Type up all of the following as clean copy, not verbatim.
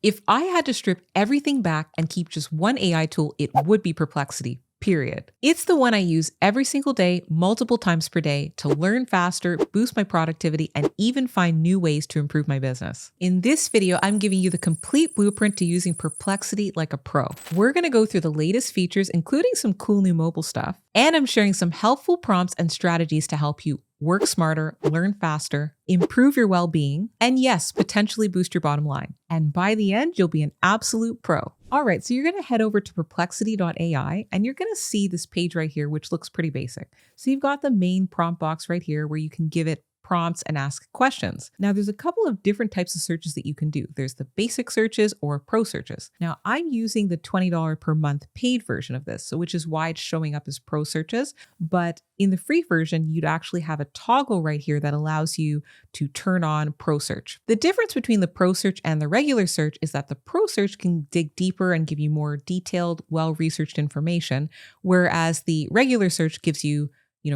If I had to strip everything back and keep just one AI tool, it would be Perplexity. Period. It's the one I use every single day, multiple times per day, to learn faster, boost my productivity, and even find new ways to improve my business. In this video, I'm giving you the complete blueprint to using Perplexity like a pro. We're going to go through the latest features, including some cool new mobile stuff, and I'm sharing some helpful prompts and strategies to help you work smarter, learn faster, improve your well-being, and yes, potentially boost your bottom line. And by the end, you'll be an absolute pro. All right, so you're going to head over to perplexity.ai and you're going to see this page right here, which looks pretty basic. So you've got the main prompt box right here where you can give it prompts and ask questions. Now, there's a couple of different types of searches that you can do. There's the basic searches or pro searches. Now, I'm using the $20 per month paid version of this, so which is why it's showing up as pro searches. But in the free version, you'd actually have a toggle right here that allows you to turn on pro search. The difference between the pro search and the regular search is that the pro search can dig deeper and give you more detailed, well-researched information, whereas the regular search gives you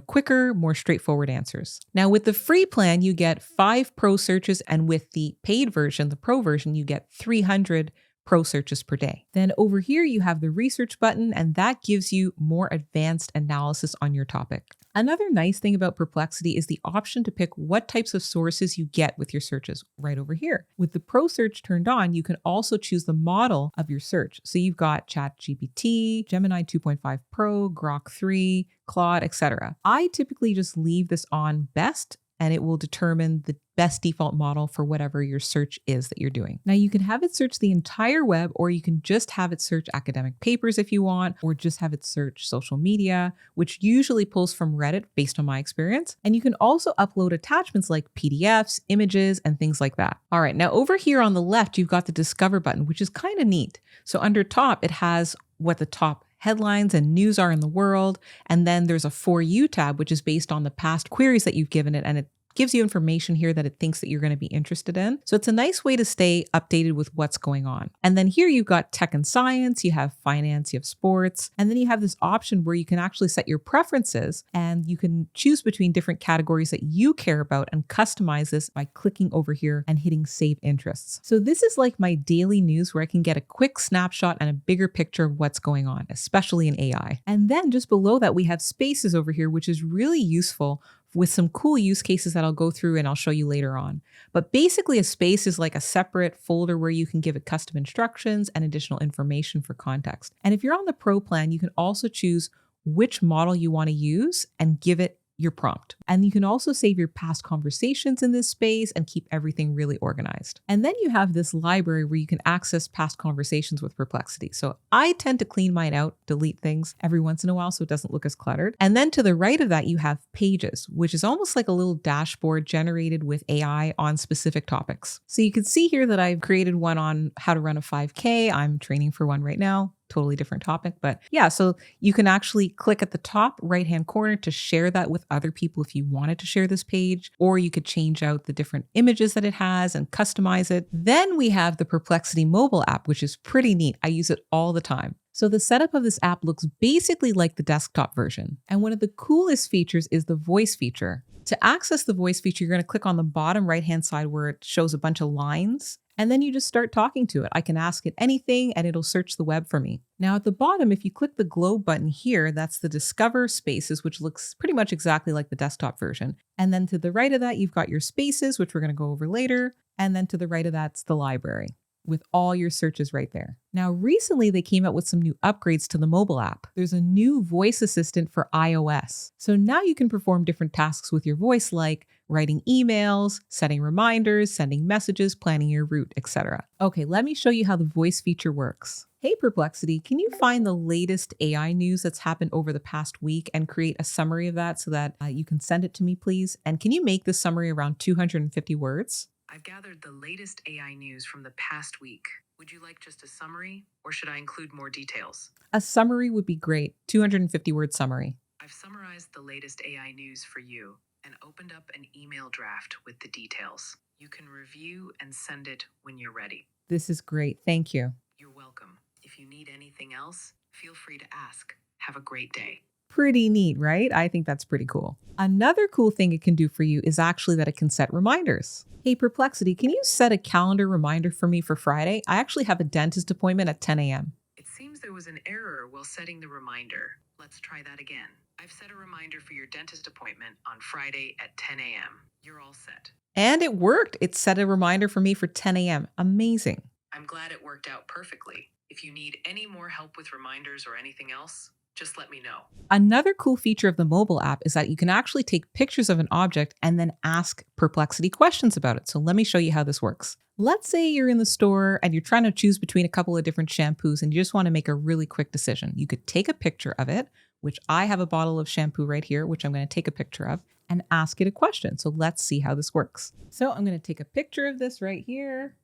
quicker, more straightforward answers. Now, with the free plan, you get 5 pro searches, and with the paid version, the pro version, you get 300 pro searches per day. Then over here, you have the research button, and that gives you more advanced analysis on your topic. Another nice thing about Perplexity is the option to pick what types of sources you get with your searches right over here. With the pro search turned on, you can also choose the model of your search. So you've got ChatGPT, Gemini 2.5 Pro, Grok 3, Claude, etc. I typically just leave this on best, and it will determine the best default model for whatever your search is that you're doing. Now, you can have it search the entire web, or you can just have it search academic papers if you want, or just have it search social media, which usually pulls from Reddit based on my experience. And you can also upload attachments like PDFs, images, and things like that. All right, now over here on the left, you've got the Discover button, which is kind of neat. So under top, it has what the top headlines and news are in the world. And then there's a For You tab, which is based on the past queries that you've given it. And it gives you information here that it thinks that you're going to be interested in. So it's a nice way to stay updated with what's going on. And then here you've got tech and science, you have finance, you have sports, and then you have this option where you can actually set your preferences and you can choose between different categories that you care about and customize this by clicking over here and hitting save interests. So this is like my daily news where I can get a quick snapshot and a bigger picture of what's going on, especially in AI. And then just below that, we have Spaces over here, which is really useful with some cool use cases that I'll go through and I'll show you later on. But basically a space is like a separate folder where you can give it custom instructions and additional information for context. And if you're on the pro plan, you can also choose which model you want to use and give it your prompt. And you can also save your past conversations in this space and keep everything really organized. And then you have this library where you can access past conversations with Perplexity. So I tend to clean mine out, delete things every once in a while so it doesn't look as cluttered. And then to the right of that, you have Pages, which is almost like a little dashboard generated with AI on specific topics. So you can see here that I've created one on how to run a 5K. I'm training for one right now. Totally different topic. But yeah, so you can actually click at the top right-hand corner to share that with other people if you wanted to share this page, or you could change out the different images that it has and customize it. Then we have the Perplexity mobile app, which is pretty neat. I use it all the time. So the setup of this app looks basically like the desktop version. And one of the coolest features is the voice feature. To access the voice feature, you're going to click on the bottom right-hand side where it shows a bunch of lines. And then you just start talking to it. I can ask it anything and it'll search the web for me. Now at the bottom, if you click the globe button here, that's the Discover Spaces, which looks pretty much exactly like the desktop version. And then to the right of that, you've got your Spaces, which we're going to go over later. And then to the right of that's the library with all your searches right there. Now, recently they came out with some new upgrades to the mobile app. There's a new voice assistant for iOS. So now you can perform different tasks with your voice like writing emails, setting reminders, sending messages, planning your route, etc. Okay, let me show you how the voice feature works. Hey Perplexity, can you find the latest AI news that's happened over the past week and create a summary of that so that you can send it to me, please? And can you make this summary around 250 words? I've gathered the latest AI news from the past week. Would you like just a summary, or should I include more details? A summary would be great. 250 word summary. I've summarized the latest AI news for you and opened up an email draft with the details. You can review and send it when you're ready. This is great. Thank you. You're welcome. If you need anything else, feel free to ask. Have a great day. Pretty neat, right? I think that's pretty cool. Another cool thing it can do for you is actually that it can set reminders. Hey, Perplexity, can you set a calendar reminder for me for Friday? I actually have a dentist appointment at 10 a.m. It seems there was an error while setting the reminder. Let's try that again. I've set a reminder for your dentist appointment on Friday at 10 a.m. You're all set. And it worked. It set a reminder for me for 10 a.m. Amazing. I'm glad it worked out perfectly. If you need any more help with reminders or anything else, just let me know. Another cool feature of the mobile app is that you can actually take pictures of an object and then ask Perplexity questions about it. So let me show you how this works. Let's say you're in the store and you're trying to choose between a couple of different shampoos and you just want to make a really quick decision. You could take a picture of it, which I have a bottle of shampoo right here, which I'm going to take a picture of, and ask it a question. So let's see how this works. So I'm going to take a picture of this right here.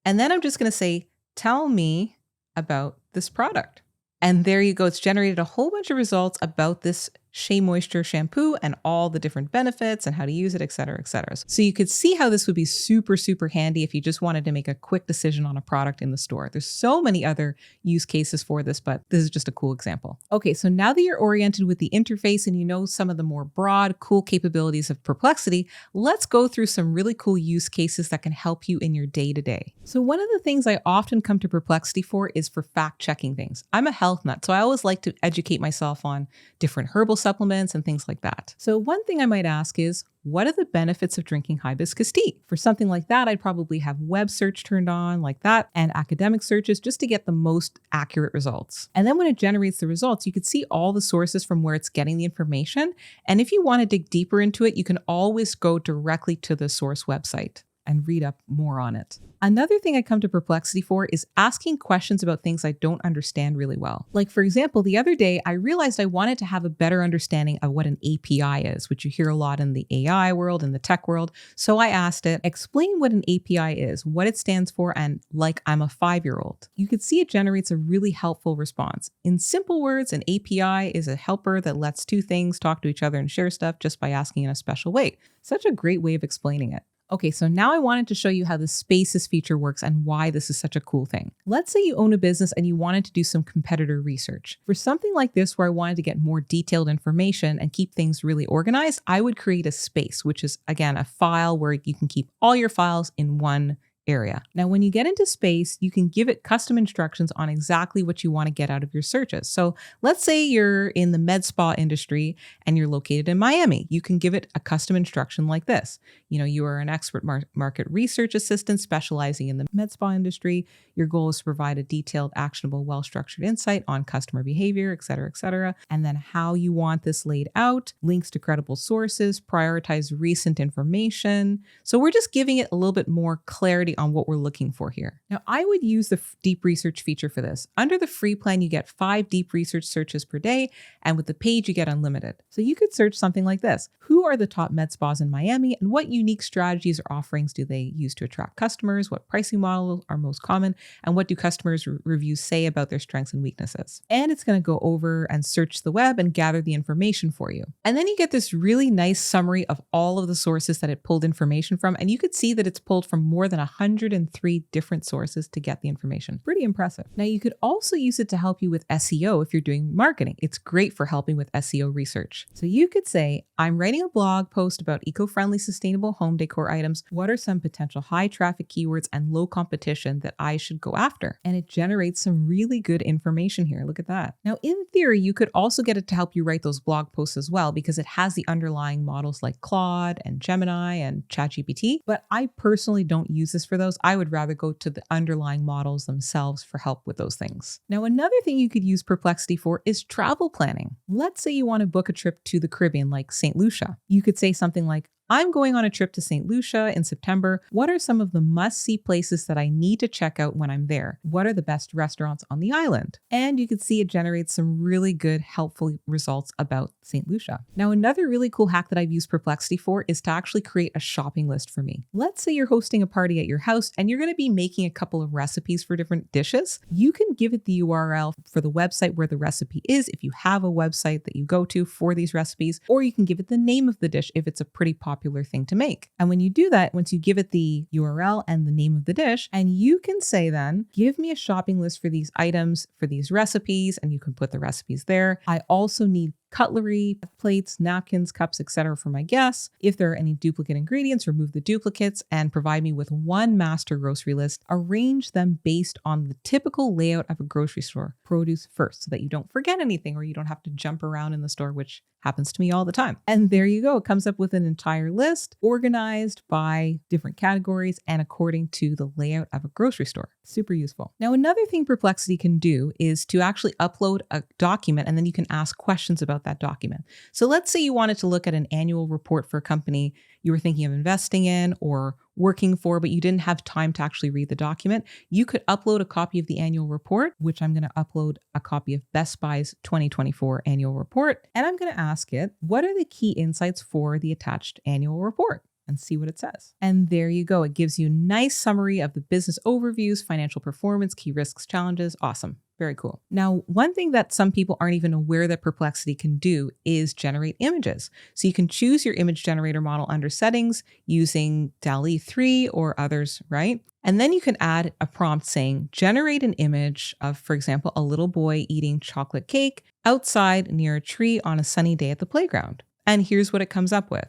And then I'm just going to say, tell me about this product. And there you go. It's generated a whole bunch of results about this Shea Moisture shampoo and all the different benefits and how to use it, et cetera, et cetera. So you could see how this would be super, super handy if you just wanted to make a quick decision on a product in the store. There's so many other use cases for this, but this is just a cool example. Okay, so now that you're oriented with the interface and you know some of the more broad, cool capabilities of Perplexity, let's go through some really cool use cases that can help you in your day-to-day. So one of the things I often come to Perplexity for is for fact-checking things. I'm a health nut, so I always like to educate myself on different herbal supplements and things like that. So one thing I might ask is, what are the benefits of drinking hibiscus tea? For something like that, I'd probably have web search turned on like that and academic searches just to get the most accurate results. And then when it generates the results, you could see all the sources from where it's getting the information. And if you want to dig deeper into it, you can always go directly to the source website and read up more on it. Another thing I come to Perplexity for is asking questions about things I don't understand really well. Like for example, the other day, I realized I wanted to have a better understanding of what an API is, which you hear a lot in the AI world, in the tech world. So I asked it, explain what an API is, what it stands for, and like I'm a 5-year-old. You could see it generates a really helpful response. In simple words, an API is a helper that lets two things talk to each other and share stuff just by asking in a special way. Such a great way of explaining it. Okay, so now I wanted to show you how the Spaces feature works and why this is such a cool thing. Let's say you own a business and you wanted to do some competitor research. For something like this where I wanted to get more detailed information and keep things really organized, I would create a space, which is again a file where you can keep all your files in one area. Now, when you get into Space, you can give it custom instructions on exactly what you want to get out of your searches. So let's say you're in the med spa industry and you're located in Miami. You can give it a custom instruction like this. You are an expert market research assistant specializing in the med spa industry. Your goal is to provide a detailed, actionable, well-structured insight on customer behavior, et cetera, and then how you want this laid out, links to credible sources, prioritize recent information. So we're just giving it a little bit more clarity on what we're looking for here. Now, I would use the deep research feature for this. Under the free plan, you get 5 deep research searches per day, and with the paid, you get unlimited. So you could search something like this. Who are the top med spas in Miami, and what unique strategies or offerings do they use to attract customers? What pricing models are most common, and what do customers' reviews say about their strengths and weaknesses? And it's going to go over and search the web and gather the information for you. And then you get this really nice summary of all of the sources that it pulled information from, and you could see that it's pulled from more than 103 different sources to get the information. Pretty impressive. Now, you could also use it to help you with SEO if you're doing marketing. It's great for helping with SEO research. So you could say, I'm writing a blog post about eco-friendly, sustainable home decor items. What are some potential high traffic keywords and low competition that I should go after? And it generates some really good information here. Look at that. Now, in theory, you could also get it to help you write those blog posts as well, because it has the underlying models like Claude and Gemini and ChatGPT. But I personally don't use this for those. I would rather go to the underlying models themselves for help with those things. Now, another thing you could use Perplexity for is travel planning. Let's say you want to book a trip to the Caribbean, like St. Lucia. You could say something like, I'm going on a trip to St. Lucia in September. What are some of the must-see places that I need to check out when I'm there? What are the best restaurants on the island? And you can see it generates some really good, helpful results about St. Lucia. Now, another really cool hack that I've used Perplexity for is to actually create a shopping list for me. Let's say you're hosting a party at your house and you're going to be making a couple of recipes for different dishes. You can give it the URL for the website where the recipe is if you have a website that you go to for these recipes, or you can give it the name of the dish if it's a pretty popular thing to make. And when you do that, once you give it the URL and the name of the dish, and you can say then, give me a shopping list for these items, for these recipes, and you can put the recipes there. I also need cutlery, plates, napkins, cups, etc. for my guests. If there are any duplicate ingredients, remove the duplicates and provide me with one master grocery list. Arrange them based on the typical layout of a grocery store. Produce first so that you don't forget anything or you don't have to jump around in the store, which happens to me all the time. And there you go. It comes up with an entire list organized by different categories and according to the layout of a grocery store. Super useful. Now, another thing Perplexity can do is to actually upload a document and then you can ask questions about that document. So let's say you wanted to look at an annual report for a company you were thinking of investing in or working for, but you didn't have time to actually read the document. You could upload a copy of the annual report, which I'm going to upload a copy of Best Buy's 2024 annual report. And I'm going to ask it, what are the key insights for the attached annual report? And see what it says. And there you go. It gives you a nice summary of the business overviews, financial performance, key risks, challenges. Awesome. Very cool. Now, one thing that some people aren't even aware that Perplexity can do is generate images. So you can choose your image generator model under settings using DALL-E 3 or others, right? And then you can add a prompt saying, generate an image of, for example, a little boy eating chocolate cake outside near a tree on a sunny day at the playground. And here's what it comes up with.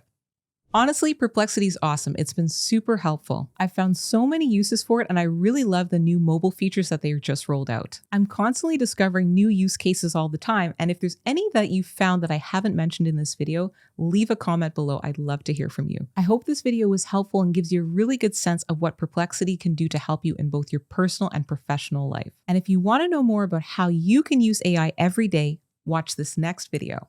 Honestly, Perplexity is awesome. It's been super helpful. I've found so many uses for it, and I really love the new mobile features that they've just rolled out. I'm constantly discovering new use cases all the time, and if there's any that you've found that I haven't mentioned in this video, leave a comment below. I'd love to hear from you. I hope this video was helpful and gives you a really good sense of what Perplexity can do to help you in both your personal and professional life. And if you want to know more about how you can use AI every day, watch this next video.